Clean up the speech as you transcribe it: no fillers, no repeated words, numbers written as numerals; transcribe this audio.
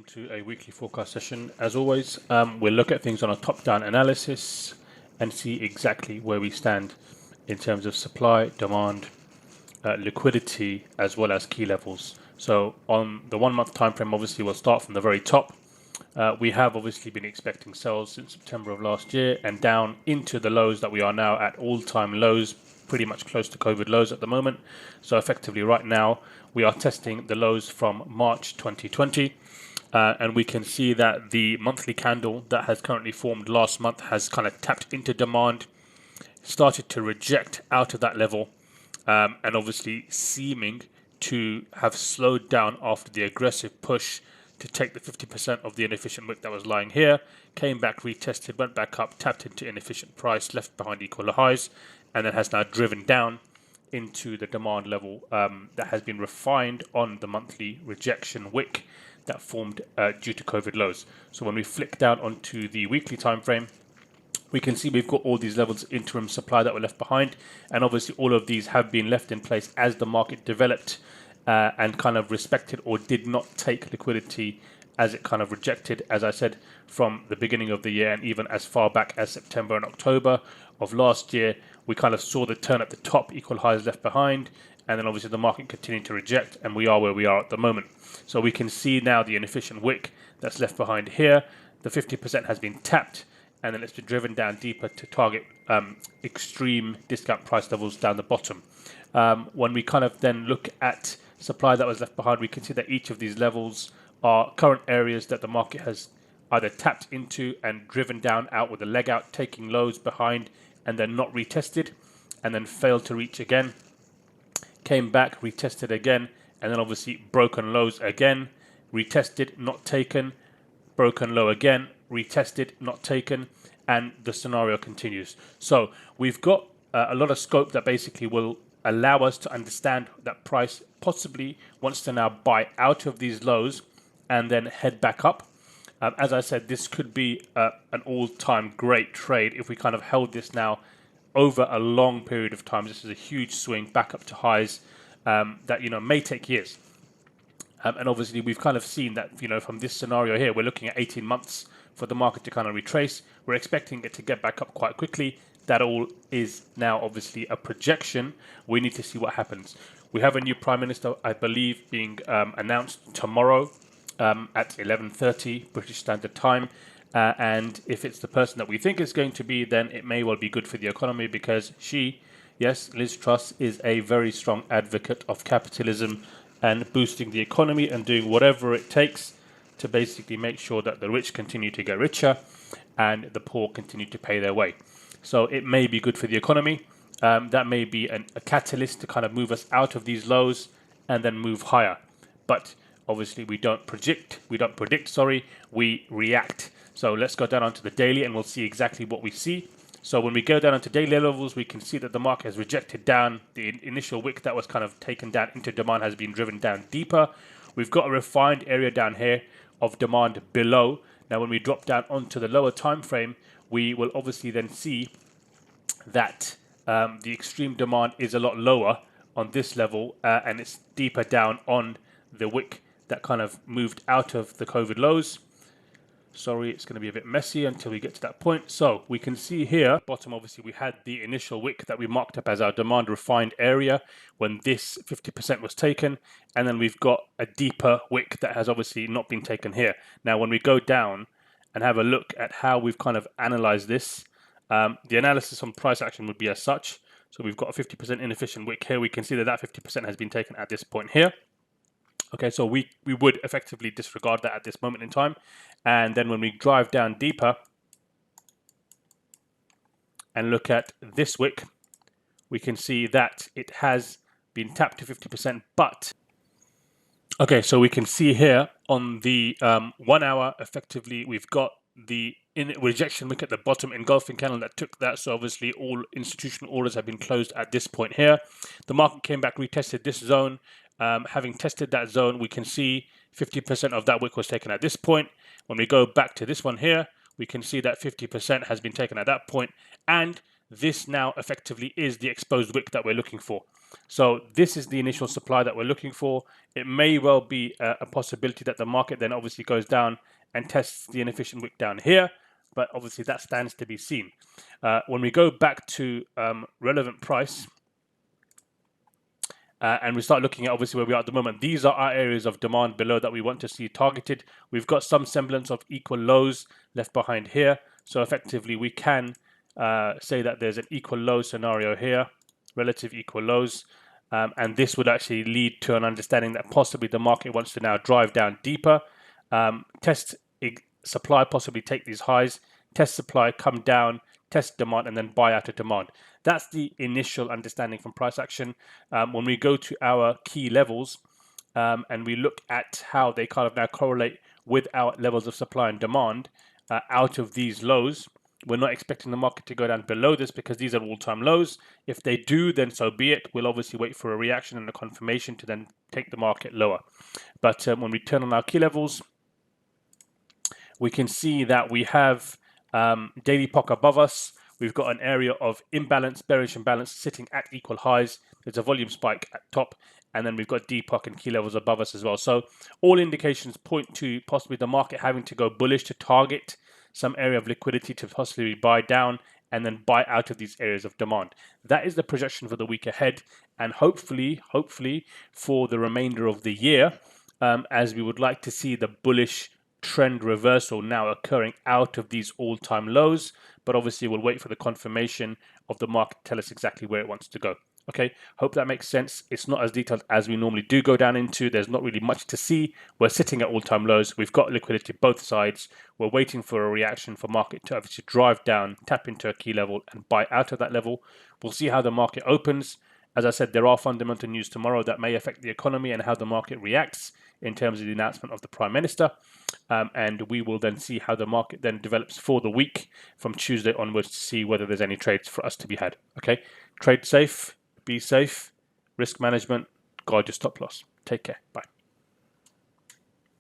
welcome to a weekly forecast session. As always, we'll look at things on a top-down analysis and see exactly where we stand in terms of supply, demand, liquidity, as well as key levels. So on the 1 month time frame, obviously we'll start from the very top. We have obviously been expecting sales since September of last year and down into the lows that we are now at, all-time lows, pretty much close to COVID lows at the moment. So effectively right now we are testing the lows from March 2020, and we can see that the monthly candle that has currently formed last month has kind of tapped into demand, started to reject out of that level, and obviously seeming to have slowed down after the aggressive push to take the 50% of the inefficient wick that was lying here, came back, retested, went back up, tapped into inefficient price, left behind equal highs, and then has now driven down into the demand level that has been refined on the monthly rejection wick that formed due to COVID lows. So when we flick down onto the weekly time frame, we can see we've got all these levels of interim supply that were left behind, and obviously all of these have been left in place as the market developed and kind of respected or did not take liquidity as it kind of rejected, as I said, from the beginning of the year, and even as far back as September and October of last year. We kind of saw the turn at the top, equal highs left behind, and then obviously the market continued to reject, and we are where we are at the moment. So we can see now the inefficient wick that's left behind here. The 50% has been tapped, and then it's been driven down deeper to target extreme discount price levels down the bottom. When we kind of then look at supply that was left behind, we can see that each of these levels are current areas that the market has either tapped into and driven down out with a leg out, taking lows behind and then not retested, and then failed to reach again, came back, retested again, and then obviously broken lows again, retested, not taken, broken low again, retested, not taken, and the scenario continues. So we've got a lot of scope that basically will allow us to understand that price possibly wants to now buy out of these lows and then head back up. As I said, this could be an all-time great trade if we kind of held this now over a long period of time. This is a huge swing back up to highs that may take years. And obviously we've kind of seen that from this scenario here, we're looking at 18 months for the market to kind of retrace. We're expecting it to get back up quite quickly. That all is now obviously a projection. We need to see what happens. We have a new Prime Minister, I believe, being announced tomorrow at 11:30 British Standard Time. And if it's the person that we think it's going to be, then it may well be good for the economy, because she, yes, Liz Truss, is a very strong advocate of capitalism and boosting the economy and doing whatever it takes to basically make sure that the rich continue to get richer and the poor continue to pay their way. So it may be good for the economy. That may be a catalyst to kind of move us out of these lows and then move higher. But obviously we don't predict, we react. So let's go down onto the daily and we'll see exactly what we see. So when we go down onto daily levels, we can see that the market has rejected down. The initial wick that was kind of taken down into demand has been driven down deeper. We've got a refined area down here of demand below. Now when we drop down onto the lower time frame, we will obviously then see that the extreme demand is a lot lower on this level, and it's deeper down on the wick that kind of moved out of the COVID lows. Sorry, it's going to be a bit messy until we get to that point. So we can see here, bottom, obviously we had the initial wick that we marked up as our demand refined area when this 50% was taken, and then we've got a deeper wick that has obviously not been taken here. Now when we go down and have a look at how we've kind of analyzed this, the analysis on price action would be as such. So we've got a 50% inefficient wick here. We can see that 50% has been taken at this point here. Okay, so we would effectively disregard that at this moment in time. And then when we drive down deeper and look at this wick, we can see that it has been tapped to 50%, but okay, so we can see here on the 1 hour, effectively, we've got the rejection wick at the bottom, engulfing candle that took that. So obviously all institutional orders have been closed at this point here. The market came back, retested this zone. Having tested that zone, we can see 50% of that wick was taken at this point. When we go back to this one here, we can see that 50% has been taken at that point, and this now effectively is the exposed wick that we're looking for. So this is the initial supply that we're looking for. It may well be a possibility that the market then obviously goes down and tests the inefficient wick down here, but obviously that stands to be seen. When we go back to relevant price, and we start looking at obviously where we are at the moment, these are our areas of demand below that we want to see targeted. We've got some semblance of equal lows left behind here. So effectively we can say that there's an equal low scenario here, relative equal lows. And this would actually lead to an understanding that possibly the market wants to now drive down deeper, test supply, possibly take these highs, test supply, come down, test demand, and then buy out of demand. That's the initial understanding from price action. When we go to our key levels and we look at how they kind of now correlate with our levels of supply and demand out of these lows, we're not expecting the market to go down below this because these are all-time lows. If they do, then so be it. We'll obviously wait for a reaction and a confirmation to then take the market lower. But when we turn on our key levels, we can see that we have daily POC above us. We've got an area of imbalance, bearish imbalance sitting at equal highs. There's a volume spike at top, and then we've got DPOC and key levels above us as well. So all indications point to possibly the market having to go bullish to target some area of liquidity to possibly buy down and then buy out of these areas of demand. That is the projection for the week ahead, and hopefully for the remainder of the year, as we would like to see the bullish trend reversal now occurring out of these all-time lows. But obviously we'll wait for the confirmation of the market to tell us exactly where it wants to go. Okay, hope that makes sense. It's not as detailed as we normally do go down into. There's not really much to see. We're sitting at all-time lows. We've got liquidity both sides. We're waiting for a reaction for market to obviously drive down, tap into a key level and buy out of that level. We'll see how the market opens. As I said, there are fundamental news tomorrow that may affect the economy and how the market reacts in terms of the announcement of the Prime Minister. And we will then see how the market then develops for the week from Tuesday onwards to see whether there's any trades for us to be had. Okay, trade safe, be safe, risk management, guard your stop loss. Take care. Bye.